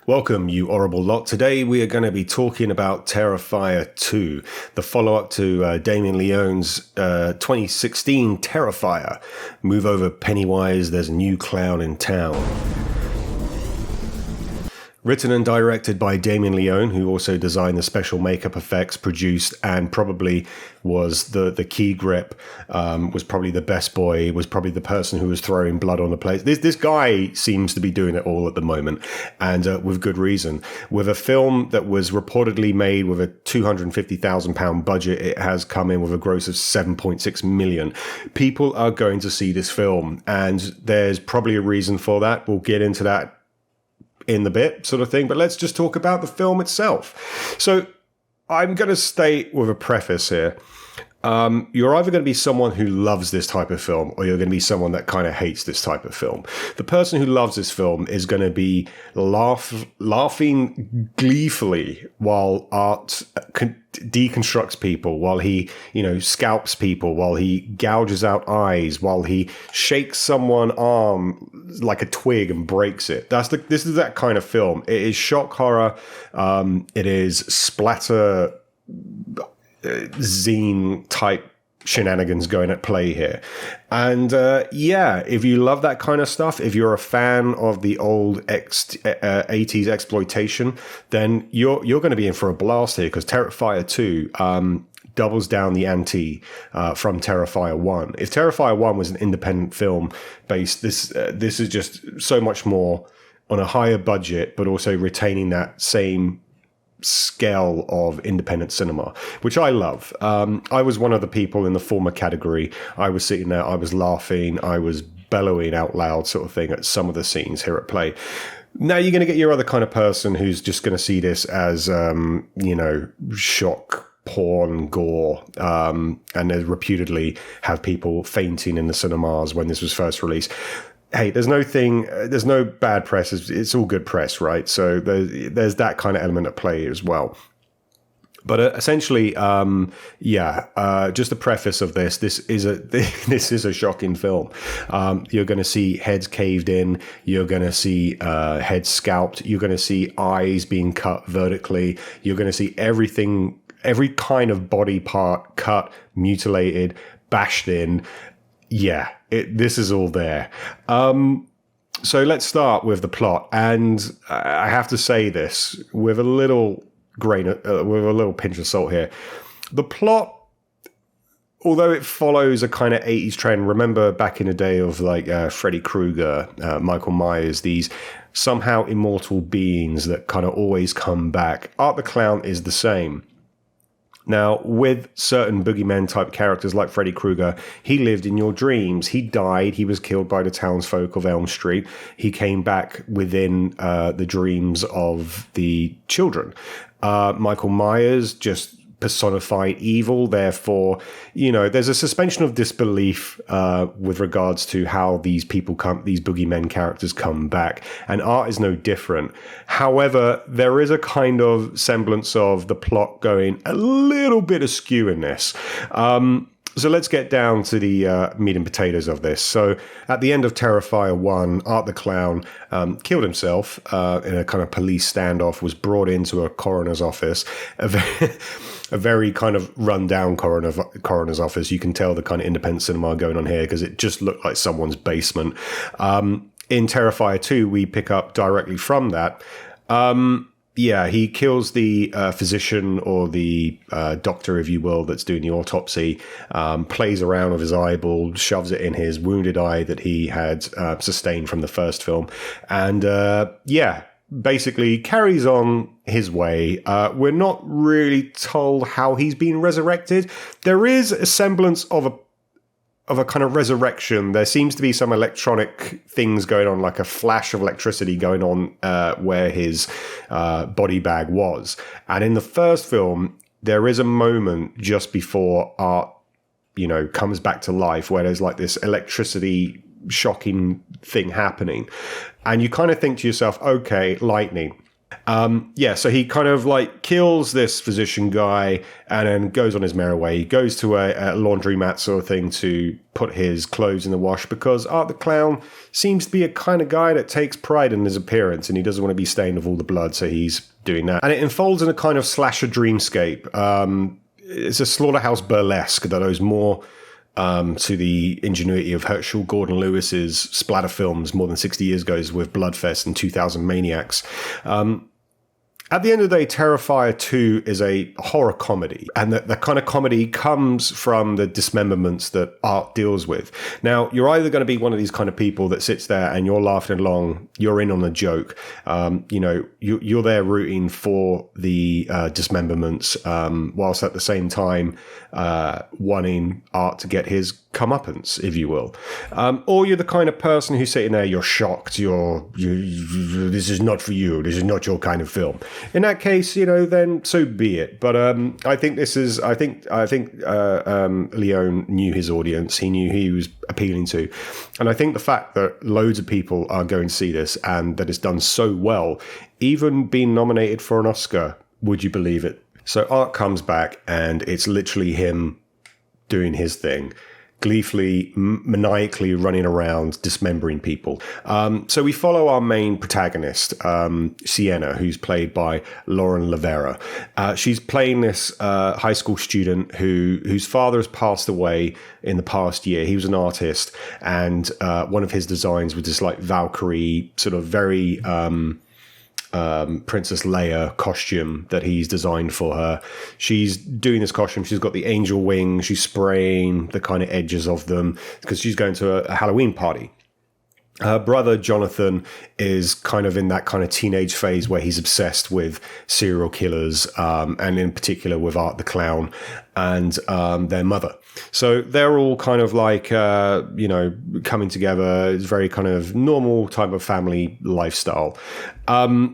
Welcome, you horrible lot. Today we are going to be talking about Terrifier 2, the follow-up to Damien Leone's 2016 Terrifier. Move over, Pennywise, there's a new clown in town. Written and directed by Damien Leone, who also designed the special makeup effects, produced, and probably was the key grip, was probably the best boy, was probably the person who was throwing blood on the place. This guy seems to be doing it all at the moment, and with good reason. With a film that was reportedly made with a £250,000 budget, it has come in with a gross of 7.6 million. People are going to see this film, and there's probably a reason for that. We'll get into that in the bit sort of thing, but let's just talk about the film itself. So I'm going to state with a preface here. You're either going to be someone who loves this type of film, or you're going to be someone that kind of hates this type of film. The person who loves this film is going to be laughing gleefully while Art deconstructs people, while he, scalps people, while he gouges out eyes, while he shakes someone's arm like a twig and breaks it. This is that kind of film. It is shock horror. It is splatter zine type shenanigans going at play here. And if you love that kind of stuff, if you're a fan of the old 80s exploitation, then you're going to be in for a blast here, because Terrifier 2 doubles down the ante from Terrifier 1. If Terrifier 1 was an independent film based, this is just so much more on a higher budget, but also retaining that same scale of independent cinema, which I love. I was one of the people in the former category. I was sitting there, I was laughing, I was bellowing out loud sort of thing at some of the scenes here at play. Now you're going to get your other kind of person who's just going to see this as, shock porn, gore, and they reputedly have people fainting in the cinemas when this was first released. Hey, there's no bad press. It's all good press, right? So there's that kind of element at play as well. But essentially, just a preface of this is a shocking film. You're going to see heads caved in. You're going to see heads scalped. You're going to see eyes being cut vertically. You're going to see everything, every kind of body part cut, mutilated, bashed in. Yeah, this is all there. So let's start with the plot. And I have to say this with a little pinch of salt here. The plot, although it follows a kind of 80s trend, remember back in the day of like Freddy Krueger, Michael Myers, these somehow immortal beings that kind of always come back. Art the Clown is the same. Now, with certain boogeyman type characters like Freddy Krueger, he lived in your dreams. He died. He was killed by the townsfolk of Elm Street. He came back within the dreams of the children. Michael Myers just personified evil. Therefore, there's a suspension of disbelief with regards to how these boogeymen characters come back. And Art is no different. However, there is a kind of semblance of the plot going a little bit askew in this. So let's get down to the meat and potatoes of this. So at the end of Terrifier 1, Art the Clown killed himself in a kind of police standoff, was brought into a coroner's office, a very kind of run-down coroner's office. You can tell the kind of independent cinema going on here because it just looked like someone's basement. In Terrifier 2, we pick up directly from that. He kills the physician or the doctor, if you will, that's doing the autopsy, plays around with his eyeball, shoves it in his wounded eye that he had sustained from the first film. And basically carries on his way. We're not really told how he's been resurrected. There is a semblance of a kind of resurrection. There seems to be some electronic things going on, like a flash of electricity going on where his body bag was. And in the first film, there is a moment just before Art, comes back to life where there's like this electricity shocking thing happening. And you kind of think to yourself, okay, lightning. So he kind of like kills this physician guy and then goes on his merry way. He goes to a laundromat sort of thing to put his clothes in the wash because Art the Clown seems to be a kind of guy that takes pride in his appearance and he doesn't want to be stained with all the blood, so he's doing that. And it unfolds in a kind of slasher dreamscape. It's a slaughterhouse burlesque that owes more to the ingenuity of Herschel Gordon Lewis's splatter films more than 60 years ago with Bloodfest and 2000 Maniacs. At the end of the day, Terrifier 2 is a horror comedy, and the kind of comedy comes from the dismemberments that Art deals with. Now, you're either going to be one of these kind of people that sits there and you're laughing along, you're in on the joke, you're there rooting for the dismemberments, whilst at the same time wanting Art to get his comeuppance, if you will. Or you're the kind of person who's sitting there, you're shocked, this is not for you, this is not your kind of film. In that case, then so be it. But I think Leone knew his audience. He knew who he was appealing to. And I think the fact that loads of people are going to see this and that it's done so well, even being nominated for an Oscar, would you believe it? So Art comes back and it's literally him doing his thing, gleefully, maniacally running around, dismembering people. So we follow our main protagonist, Sienna, who's played by Lauren Lavera. She's playing this high school student whose father has passed away in the past year. He was an artist, and one of his designs was this like Valkyrie, sort of very Princess Leia costume that he's designed for her. She's doing this costume. She's got the angel wings. She's spraying the kind of edges of them because she's going to a Halloween party. Her brother, Jonathan, is kind of in that kind of teenage phase where he's obsessed with serial killers, and in particular with Art the Clown and their mother. So they're all kind of like, coming together. It's very kind of normal type of family lifestyle.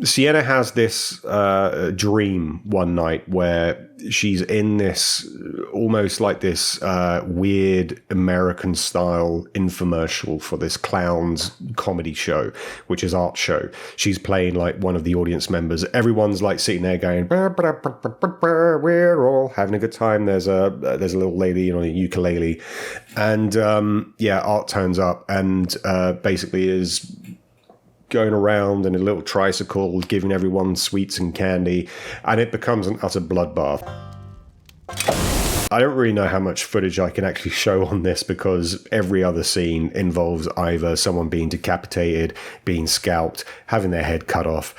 Sienna has this dream one night where she's in this almost like this weird American style infomercial for this clown's comedy show, which is Art's show. She's playing like one of the audience members. Everyone's like sitting there going, we're all having a good time. There's a little lady on a ukulele, and Art turns up and basically is going around in a little tricycle, giving everyone sweets and candy, and it becomes an utter bloodbath. I don't really know how much footage I can actually show on this because every other scene involves either someone being decapitated, being scalped, having their head cut off.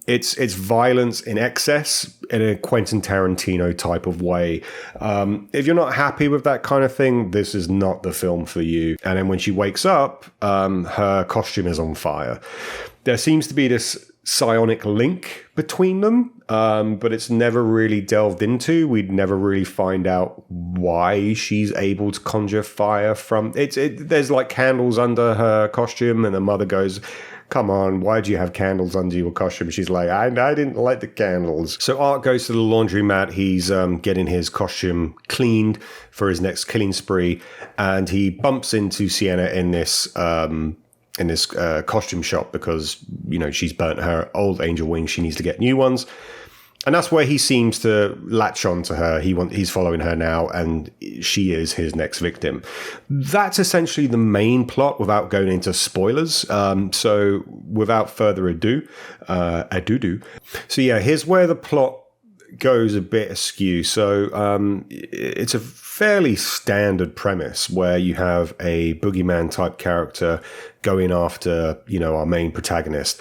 It's violence in excess in a Quentin Tarantino type of way. If you're not happy with that kind of thing, this is not the film for you. And then when she wakes up, her costume is on fire. There seems to be this psionic link between them, but it's never really delved into. We'd never really find out why she's able to conjure fire from it. There's like candles under her costume, and the mother goes, "Come on, why do you have candles under your costume?" She's like, I didn't like the candles. So Art goes to the laundromat. He's getting his costume cleaned for his next killing spree, and he bumps into Sienna in this costume shop because, she's burnt her old angel wings. She needs to get new ones. And that's where he seems to latch on to her. He's following her now, and she is his next victim. That's essentially the main plot without going into spoilers. So without further ado. So yeah, here's where the plot goes a bit askew. So it's a fairly standard premise where you have a boogeyman type character going after, our main protagonist.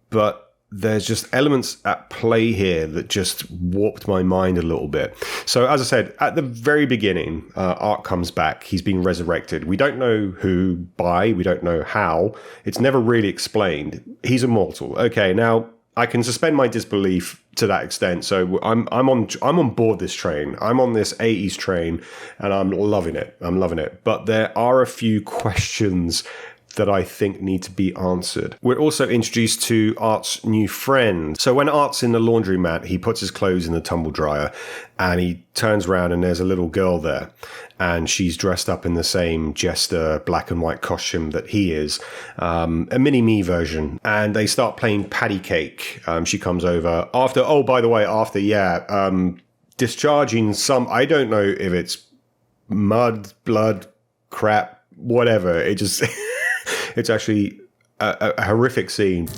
But there's just elements at play here that just warped my mind a little bit. So as I said, at the very beginning, Art comes back. He's been resurrected. We don't know we don't know how. It's never really explained. He's immortal. Okay, now I can suspend my disbelief to that extent. So I'm on board this train. I'm on this 80s train, and I'm loving it. But there are a few questions that I think need to be answered. We're also introduced to Art's new friend. So when Art's in the laundromat, he puts his clothes in the tumble dryer and he turns around and there's a little girl there. And she's dressed up in the same Jester black and white costume that he is, a mini-me version. And they start playing patty cake. She comes over after, discharging some, I don't know if it's mud, blood, crap, whatever. It just, it's actually a horrific scene.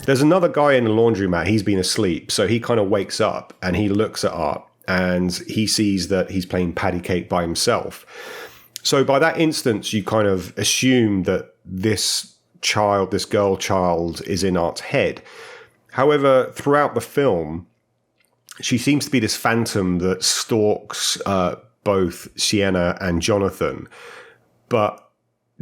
There's another guy in the laundromat. He's been asleep. So he kind of wakes up and he looks at Art. And he sees that he's playing patty cake by himself. So by that instance, you kind of assume that this girl child, is in Art's head. However, throughout the film, she seems to be this phantom that stalks both Sienna and Jonathan. But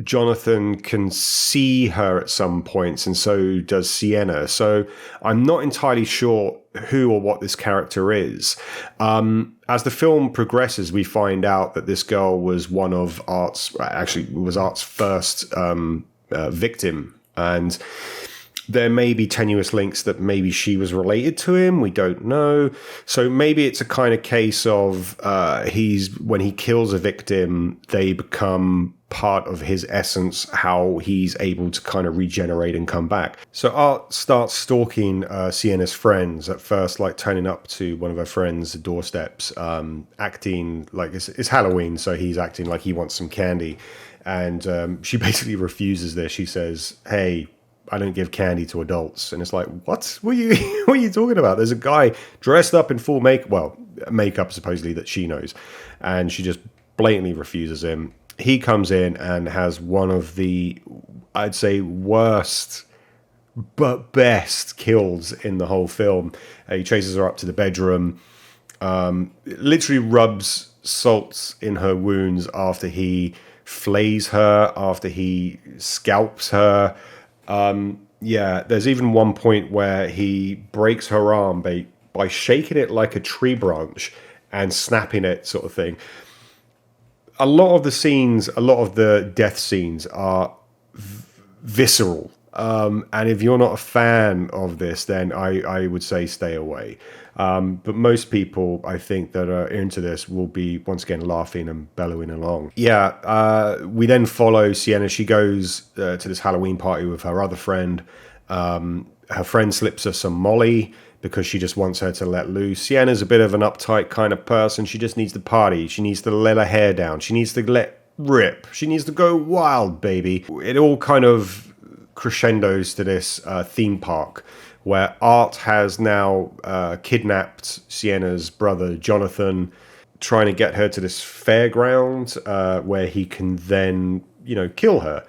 Jonathan can see her at some points, and so does Sienna. So I'm not entirely sure who or what this character is. As the film progresses, we find out that this girl was one of Art's first victim. And there may be tenuous links that maybe she was related to him. We don't know. So maybe it's a kind of case of when he kills a victim, they become part of his essence, how he's able to kind of regenerate and come back. So Art starts stalking Sienna's friends at first, like turning up to one of her friends' doorsteps, acting like it's Halloween, so he's acting like he wants some candy. And she basically refuses this. She says, "Hey, I don't give candy to adults." And it's like, what? What are you talking about? There's a guy dressed up in full makeup supposedly that she knows. And she just blatantly refuses him. He comes in and has one of the, I'd say, worst but best kills in the whole film. He chases her up to the bedroom, literally rubs salt in her wounds after he flays her, after he scalps her. There's even one point where he breaks her arm by shaking it like a tree branch and snapping it, sort of thing. A lot of the death scenes are visceral. And if you're not a fan of this, then I would say stay away. But most people, I think, that are into this will be, once again, laughing and bellowing along. We then follow Sienna. She goes to this Halloween party with her other friend. Her friend slips her some Molly because she just wants her to let loose. Sienna's a bit of an uptight kind of person. She just needs to party. She needs to let her hair down. She needs to let rip. She needs to go wild, baby. It all kind of crescendos to this theme park where Art has now kidnapped Sienna's brother, Jonathan, trying to get her to this fairground where he can then, kill her.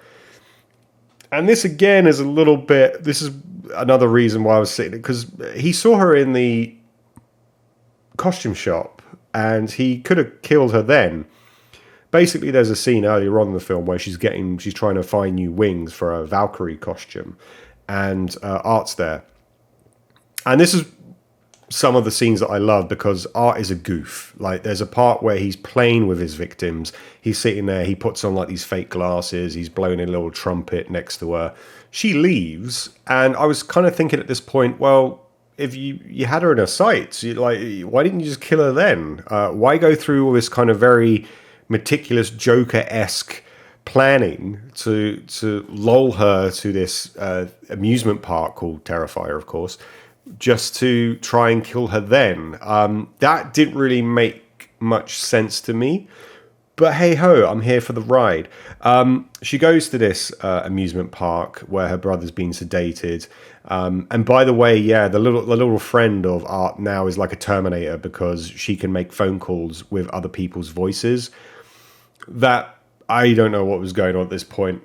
And this, again, is this is another reason why I was sitting, because he saw her in the costume shop and he could have killed her then. Basically, there's a scene earlier on in the film where she's trying to find new wings for a Valkyrie costume, and Art's there. And this is some of the scenes that I love because Art is a goof. Like, there's a part where he's playing with his victims. He's sitting there. He puts on like these fake glasses. He's blowing a little trumpet next to her. She leaves, and I was kind of thinking at this point, well, if you had her in her sights, why didn't you just kill her then? Why go through all this kind of very meticulous Joker-esque planning to lull her to this amusement park called Terrifier, of course, just to try and kill her then? That didn't really make much sense to me. But hey ho, I'm here for the ride. She goes to this amusement park where her brother's been sedated. And by the way, the little friend of Art now is like a Terminator because she can make phone calls with other people's voices. That, I don't know what was going on at this point.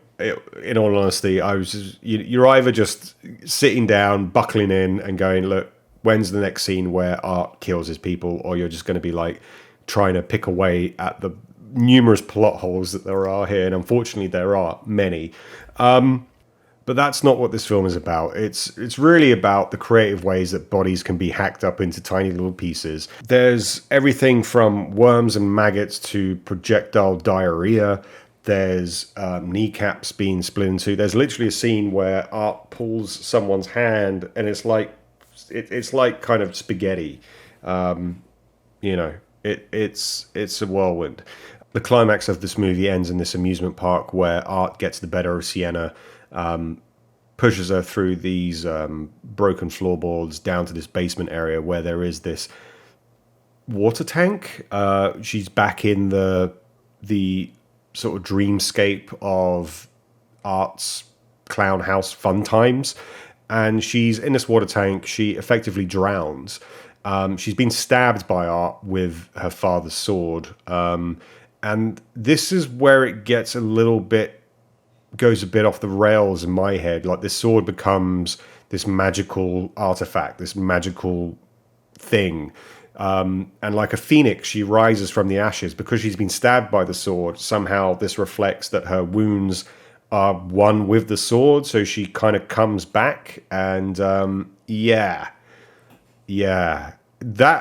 In all honesty, I was you're either just sitting down, buckling in and going, look, when's the next scene where Art kills his people? Or you're just going to be like trying to pick away at the numerous plot holes that there are here. And unfortunately, there are many. But that's not what this film is about. It's really about the creative ways that bodies can be hacked up into tiny little pieces. There's everything from worms and maggots to projectile diarrhea. There's kneecaps being split in two. There's literally a scene where Art pulls someone's hand, and it's like kind of spaghetti. It's a whirlwind. The climax of this movie ends in this amusement park where Art gets the better of Sienna, pushes her through these broken floorboards down to this basement area where there is this water tank. She's back in the sort of dreamscape of Art's clown house fun times, and she's in this water tank. She effectively drowns. She's been stabbed by Art with her father's sword, and this is where it gets goes a bit off the rails in my head. Like, this sword becomes this magical artifact, this magical thing. And like a phoenix, she rises from the ashes because she's been stabbed by the sword. Somehow this reflects that her wounds are one with the sword, so she kind of comes back. And that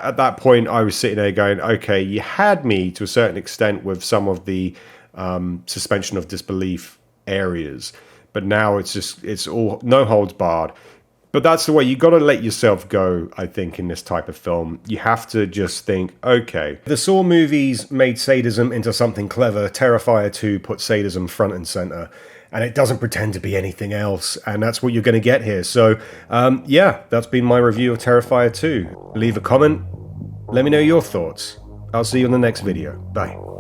at that point I was sitting there going, okay, you had me to a certain extent with some of the suspension of disbelief areas, but now it's all no holds barred. But that's the way you got to let yourself go, I think, in this type of film. You have to just think, okay, the Saw movies made sadism into something clever. Terrifier 2 put sadism front and center, and it doesn't pretend to be anything else, and that's what you're going to get here. So, that's been my review of Terrifier 2. Leave a comment. Let me know your thoughts. I'll see you in the next video. Bye.